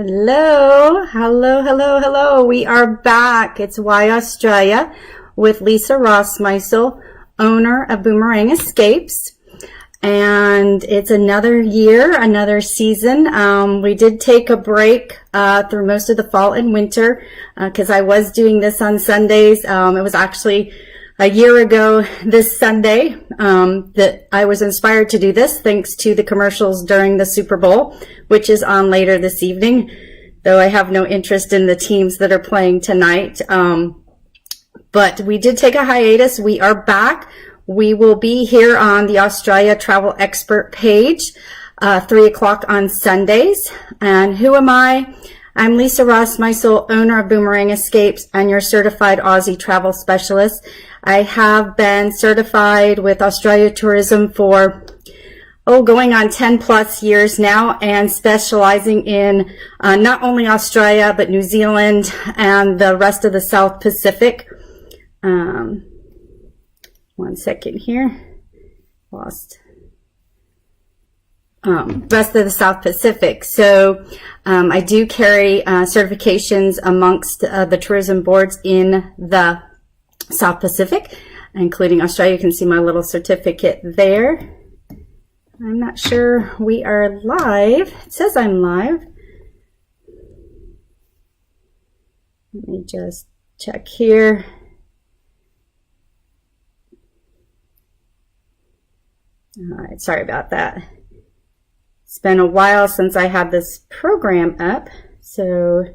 Hello, hello, hello, hello. We are back. It's Why Australia with Lisa Rossmeissl, owner of Boomerang Escapes. And it's another year, another season. We did take a break through most of the fall and winter because I was doing this on Sundays. It was actually a year ago this Sunday that I was inspired to do this, thanks to the commercials during the Super Bowl, which is on later this evening, though I have no interest in the teams that are playing tonight. But we did take a hiatus. We are back. We will be here on the Australia Travel Expert page, 3 o'clock on Sundays. And who am I? I'm Lisa Rossmeissl, owner of Boomerang Escapes and your certified Aussie travel specialist. I have been certified with Australia Tourism for, going on 10 plus years now, and specializing in not only Australia, but New Zealand and the rest of the South Pacific. One second here. Lost. Rest of the South Pacific. So I do carry certifications amongst the tourism boards in the South Pacific, including Australia. You can see my little certificate there. I'm not sure we are live. It says I'm live. Let me just check here. All right, sorry about that. It's been a while since I had this program up, so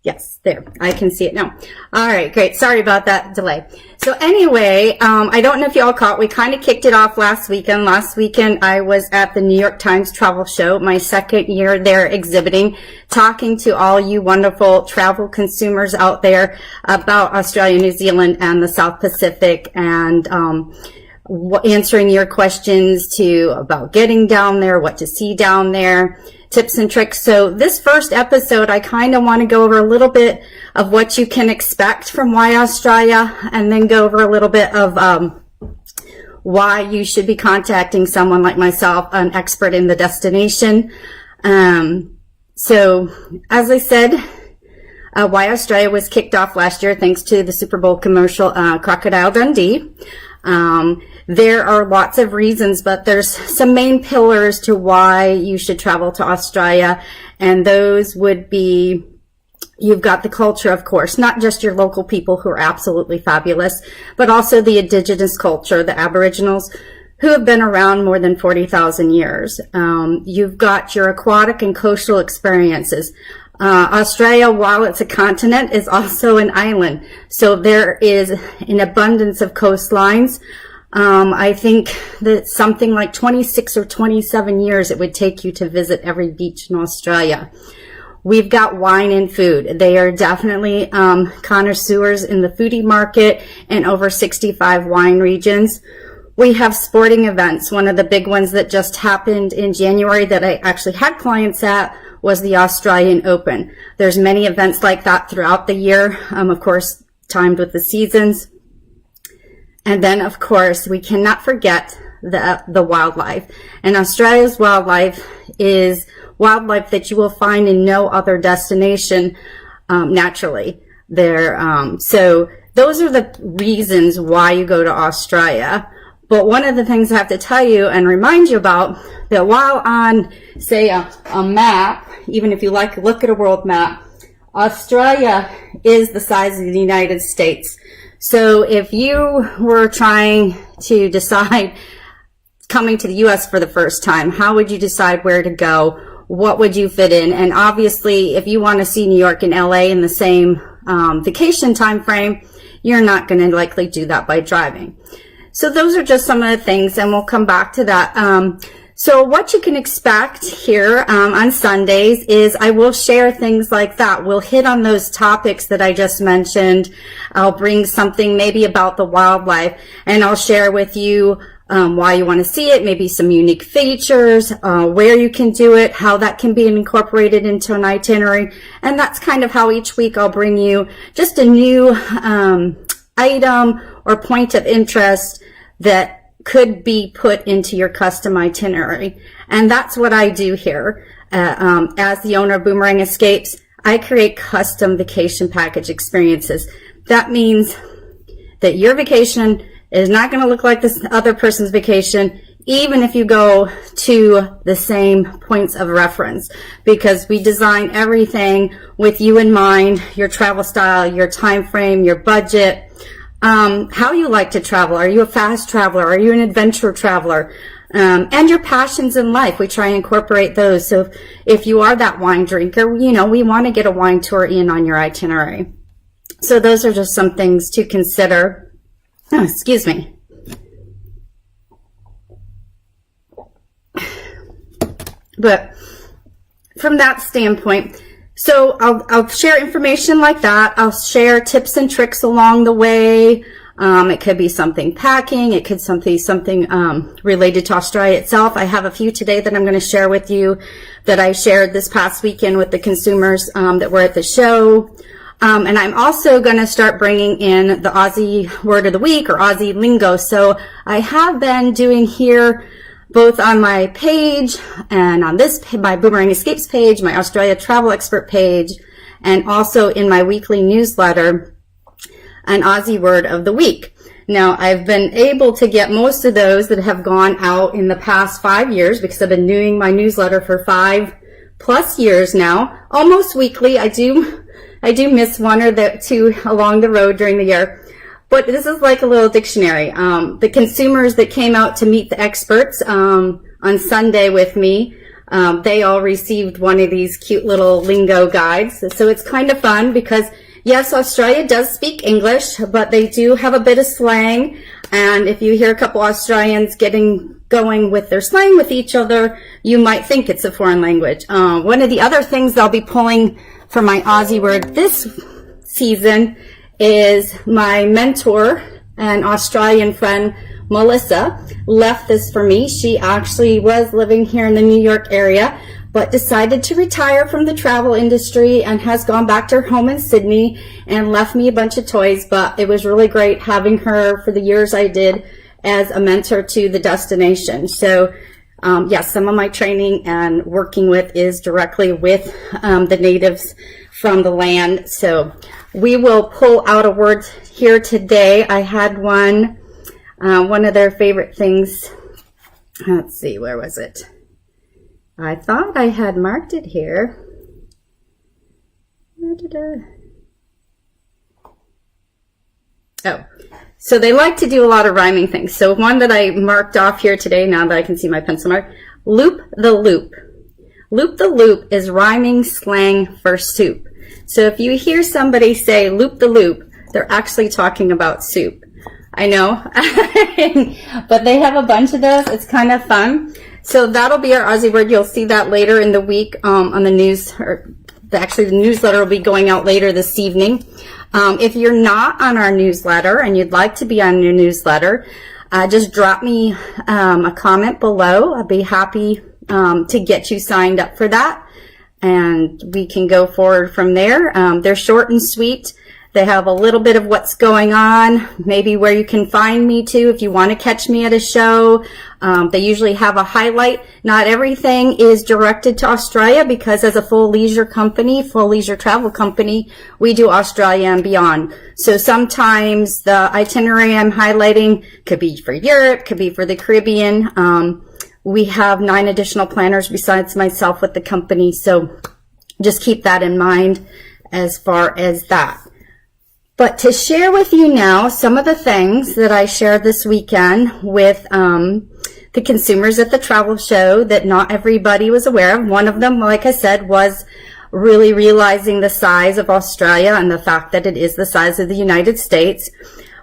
yes, there, I can see it now. All right, great. Sorry about that delay. So anyway, I don't know if you all caught, we kind of kicked it off last weekend. Last weekend, I was at the New York Times Travel Show, my second year there exhibiting, talking to all you wonderful travel consumers out there about Australia, New Zealand, and the South Pacific, and answering your questions about getting down there, what to see down there, tips and tricks. So this first episode, I kind of want to go over a little bit of what you can expect from Why Australia, and then go over a little bit of why you should be contacting someone like myself, an expert in the destination. So as I said, Why Australia was kicked off last year thanks to the Super Bowl commercial, Crocodile Dundee. There are lots of reasons, but there's some main pillars to why you should travel to Australia, and those would be, you've got the culture, of course, not just your local people who are absolutely fabulous, but also the indigenous culture, the Aboriginals, who have been around more than 40,000 years. You've got your aquatic and coastal experiences. Australia, while it's a continent, is also an island. So there is an abundance of coastlines. I think that something like 26 or 27 years it would take you to visit every beach in Australia. We've got wine and food. They are definitely connoisseurs in the foodie market and over 65 wine regions. We have sporting events. One of the big ones that just happened in January that I actually had clients at was the Australian Open. There's many events like that throughout the year, of course, timed with the seasons. And then, of course, we cannot forget the wildlife. And Australia's wildlife is wildlife that you will find in no other destination naturally. So those are the reasons why you go to Australia. But one of the things I have to tell you and remind you about, that while on, say, a map, even if you look at a world map, Australia is the size of the United States. So if you were trying to decide coming to the U.S. for the first time, how would you decide where to go? What would you fit in? And obviously, if you want to see New York and L.A. in the same vacation time frame, you're not going to likely do that by driving. So those are just some of the things, and we'll come back to that. So what you can expect here on Sundays is I will share things like that. We'll hit on those topics that I just mentioned. I'll bring something maybe about the wildlife, and I'll share with you why you want to see it, maybe some unique features, where you can do it, how that can be incorporated into an itinerary. And that's kind of how each week I'll bring you just a new item or point of interest that could be put into your custom itinerary. And that's what I do here. As the owner of Boomerang Escapes, I create custom vacation package experiences. That means that your vacation is not going to look like this other person's vacation, even if you go to the same points of reference, because we design everything with you in mind, your travel style, your time frame, your budget, how you like to travel. Are you a fast traveler? Are you an adventure traveler? And your passions in life. We try and incorporate those. So if you are that wine drinker, we want to get a wine tour in on your itinerary. So those are just some things to consider. Oh, excuse me. But from that standpoint, so I'll share information like that. I'll share tips and tricks along the way. It could be something packing. It could be something related to Australia itself. I have a few today that I'm going to share with you that I shared this past weekend with the consumers that were at the show. And I'm also going to start bringing in the Aussie word of the week, or Aussie lingo. So I have been doing here both on my page and on my Boomerang Escapes page, my Australia Travel Expert page, and also in my weekly newsletter, an Aussie word of the week. Now, I've been able to get most of those that have gone out in the past 5 years, because I've been doing my newsletter for 5+ years now, almost weekly. I do miss one or two along the road during the year. But this is like a little dictionary. The consumers that came out to meet the experts on Sunday with me, they all received one of these cute little lingo guides. So it's kind of fun because, yes, Australia does speak English, but they do have a bit of slang. And if you hear a couple Australians going with their slang with each other, you might think it's a foreign language. One of the other things I'll be pulling for my Aussie word this season is my mentor and Australian friend Melissa left this for me. She actually was living here in the New York area, but decided to retire from the travel industry and has gone back to her home in Sydney and left me a bunch of toys. But it was really great having her for the years I did as a mentor to the destination. So yes, some of my training and working with is directly with the natives from the land. So we will pull out a word here today. I had one of their favorite things. Let's see, where was it? I thought I had marked it here. Oh, so they like to do a lot of rhyming things. So one that I marked off here today, now that I can see my pencil mark, loop the loop. Loop the loop is rhyming slang for soup. So if you hear somebody say loop the loop, they're actually talking about soup. I know, but they have a bunch of those. It's kind of fun. So that'll be our Aussie word. You'll see that later in the week on the news, or actually the newsletter will be going out later this evening. If you're not on our newsletter and you'd like to be on your newsletter, just drop me a comment below. I'll be happy to get you signed up for that. And we can go forward from there. They're short and sweet. They have a little bit of what's going on, maybe where you can find me too if you want to catch me at a show. They usually have a highlight. Not everything is directed to Australia, because as a full leisure travel company, we do Australia and beyond. So sometimes the itinerary I'm highlighting could be for Europe, could be for the Caribbean. We have 9 additional planners besides myself with the company, so just keep that in mind as far as that. But to share with you now some of the things that I shared this weekend with the consumers at the travel show that not everybody was aware of. One of them, like I said, was really realizing the size of Australia and the fact that it is the size of the United States.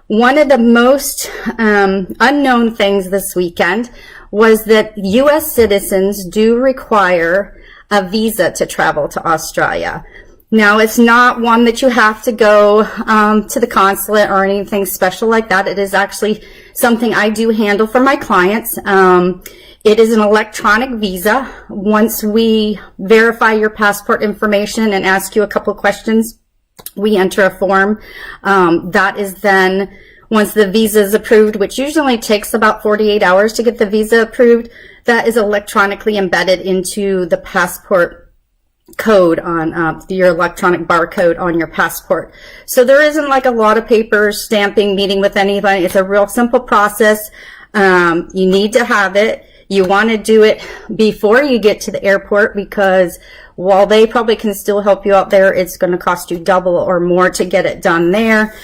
One of the most unknown things this weekend was that U.S. citizens do require a visa to travel to Australia. Now, it's not one that you have to go to the consulate or anything special like that. It is actually something I do handle for my clients. It is an electronic visa. Once we verify your passport information and ask you a couple questions, we enter a form. That is then Once the visa is approved, which usually takes about 48 hours to get the visa approved, that is electronically embedded into the passport code on your electronic barcode on your passport. So there isn't like a lot of papers, stamping, meeting with anybody. It's a real simple process. You need to have it. You want to do it before you get to the airport, because while they probably can still help you out there, it's going to cost you double or more to get it done there.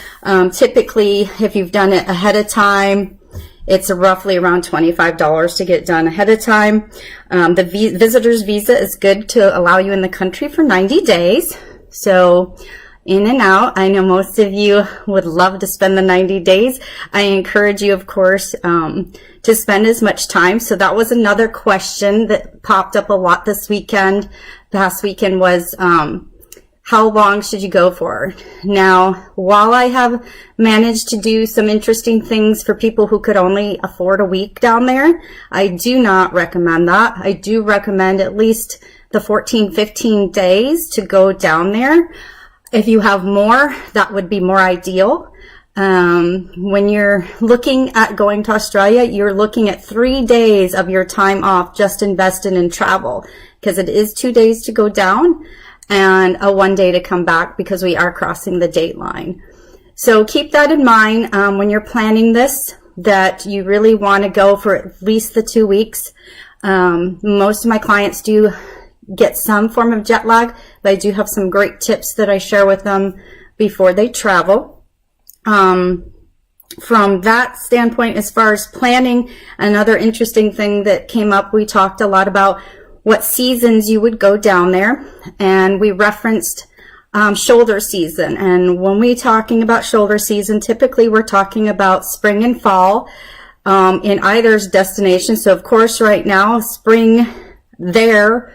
Typically, if you've done it ahead of time, it's roughly around $25 to get done ahead of time. The visitor's visa is good to allow you in the country for 90 days. So in and out. I know most of you would love to spend the 90 days. I encourage you, of course, to spend as much time. So that was another question that popped up a lot this weekend. Past weekend was, how long should you go for? Now, while I have managed to do some interesting things for people who could only afford a week down there, I do not recommend that. I do recommend at least the 14, 15 days to go down there. If you have more, that would be more ideal. When you're looking at going to Australia, you're looking at 3 days of your time off just invested in travel, because it is 2 days to go down and a 1 day to come back, because we are crossing the date line. So keep that in mind when you're planning this, that you really want to go for at least the 2 weeks. Most of my clients do get some form of jet lag, but I do have some great tips that I share with them before they travel. From that standpoint, as far as planning, another interesting thing that came up, we talked a lot about what seasons you would go down there, and we referenced shoulder season. And when we're talking about shoulder season, typically we're talking about spring and fall in either destination. So of course right now, spring there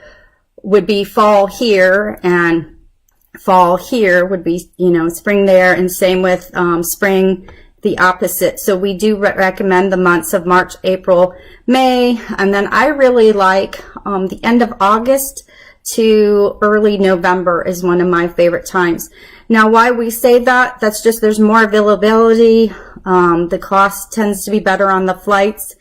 would be fall here, and fall here would be, spring there, and same with spring the opposite. So we do recommend the months of March, April, May, and then I really like the end of August to early November is one of my favorite times. Now, why we say that, that's just there's more availability. The cost tends to be better on the flights.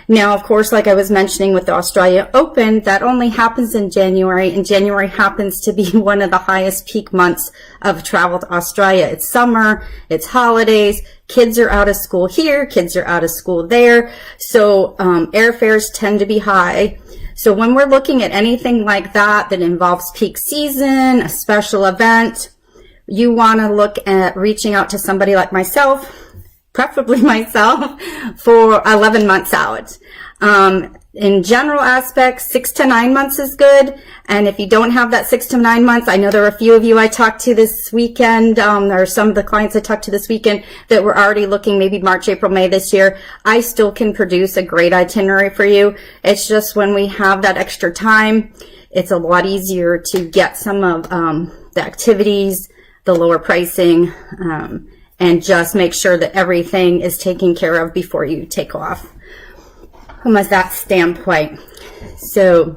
Now, of course, like I was mentioning with the Australia Open, that only happens in January, and January happens to be one of the highest peak months of travel to Australia. It's summer, it's holidays, kids are out of school here, kids are out of school there, so airfares tend to be high. So when we're looking at anything like that that involves peak season, a special event, you want to look at reaching out to somebody like myself, preferably myself, for 11 months out. In general aspects, 6 to 9 months is good. And if you don't have that 6 to 9 months, I know there are a few of you I talked to this weekend, or some of the clients I talked to this weekend that were already looking maybe March, April, May this year. I still can produce a great itinerary for you. It's just when we have that extra time, it's a lot easier to get some of the activities, the lower pricing, and just make sure that everything is taken care of before you take off. From that standpoint. So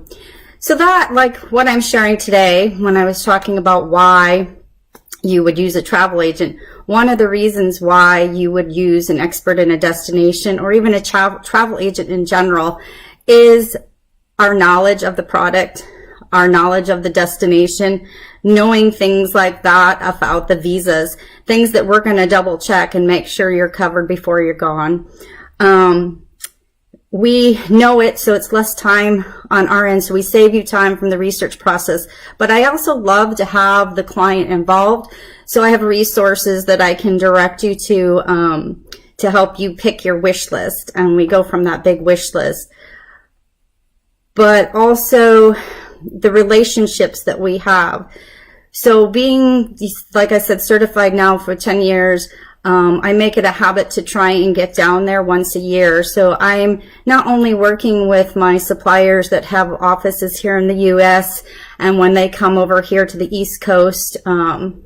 that, like what I'm sharing today, when I was talking about why you would use a travel agent, one of the reasons why you would use an expert in a destination, or even a travel agent in general, is our knowledge of the product, our knowledge of the destination, knowing things like that about the visas, things that we're going to double check and make sure you're covered before you're gone. We know it, so it's less time on our end, so we save you time from the research process. But I also love to have the client involved, so I have resources that I can direct you to help you pick your wish list, and we go from that big wish list. But also the relationships that we have. So being, like I said, certified now for 10 years, I make it a habit to try and get down there once a year. So I'm not only working with my suppliers that have offices here in the U.S., and when they come over here to the East Coast to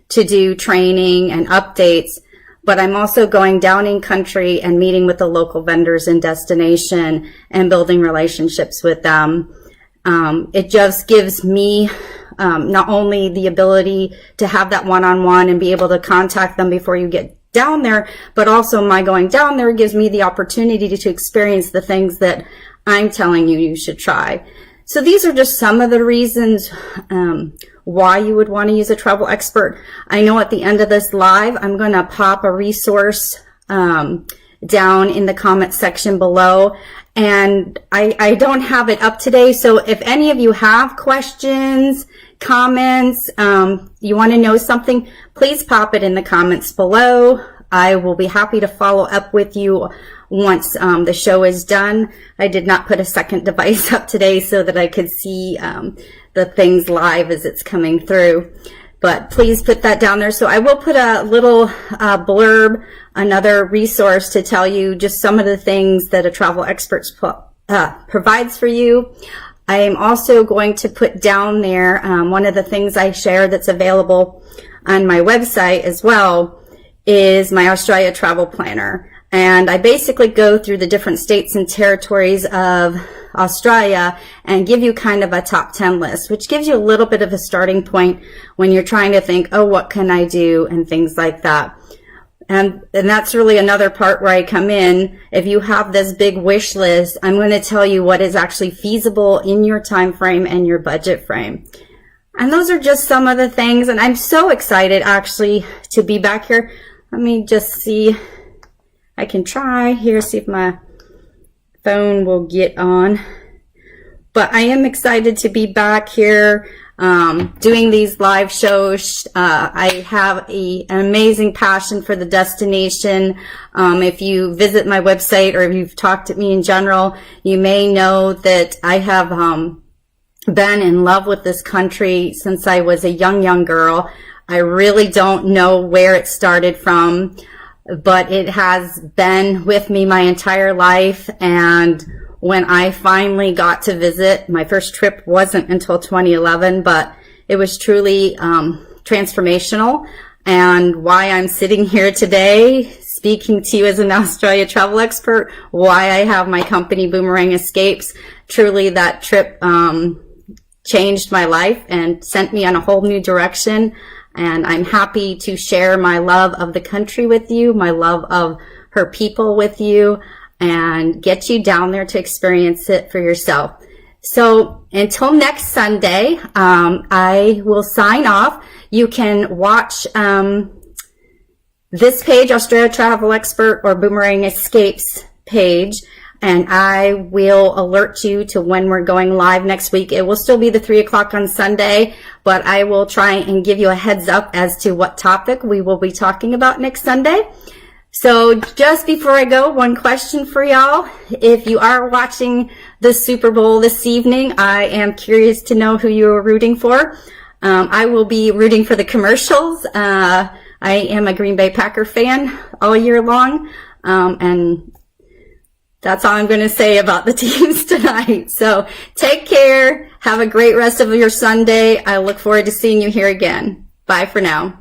do training and updates, but I'm also going down in country and meeting with the local vendors in destination and building relationships with them. It just gives me not only the ability to have that one-on-one and be able to contact them before you get down there, but also my going down there gives me the opportunity to experience the things that I'm telling you should try. So these are just some of the reasons why you would want to use a travel expert. I know at the end of this live, I'm going to pop a resource down in the comment section below. And I don't have it up today. So if any of you have questions, comments, you want to know something, please pop it in the comments below. I will be happy to follow up with you once the show is done. I did not put a second device up today so that I could see the things live as it's coming through. But please put that down there. So I will put a little blurb, another resource to tell you just some of the things that a travel expert provides for you. I am also going to put down there one of the things I share that's available on my website as well is my Australia travel planner. And I basically go through the different states and territories of Australia and give you kind of a top 10 list, which gives you a little bit of a starting point when you're trying to think, oh, what can I do, and things like that. And that's really another part where I come in. If you have this big wish list, I'm going to tell you what is actually feasible in your time frame and your budget frame. And those are just some of the things. And I'm so excited actually to be back here. Let me just see. I can try here, see if my phone will get on. But I am excited to be back here doing these live shows. I have an amazing passion for the destination. If you visit my website or if you've talked to me in general, you may know that I have been in love with this country since I was a young girl. I really don't know where it started from, but it has been with me my entire life. And when I finally got to visit, my first trip wasn't until 2011, but it was truly transformational. And why I'm sitting here today speaking to you as an Australia travel expert, why I have my company Boomerang Escapes, truly that trip changed my life and sent me on a whole new direction. And I'm happy to share my love of the country with you, my love of her people with you, and get you down there to experience it for yourself. So until next Sunday, I will sign off. You can watch this page, Australia Travel Expert or Boomerang Escapes page, and I will alert you to when we're going live next week. It will still be the 3 o'clock on Sunday, but I will try and give you a heads up as to what topic we will be talking about next Sunday. So just before I go, one question for y'all. If you are watching the Super Bowl this evening, I am curious to know who you are rooting for. I will be rooting for the commercials. I am a Green Bay Packer fan all year long, and that's all I'm going to say about the teams tonight. So take care. Have a great rest of your Sunday. I look forward to seeing you here again. Bye for now.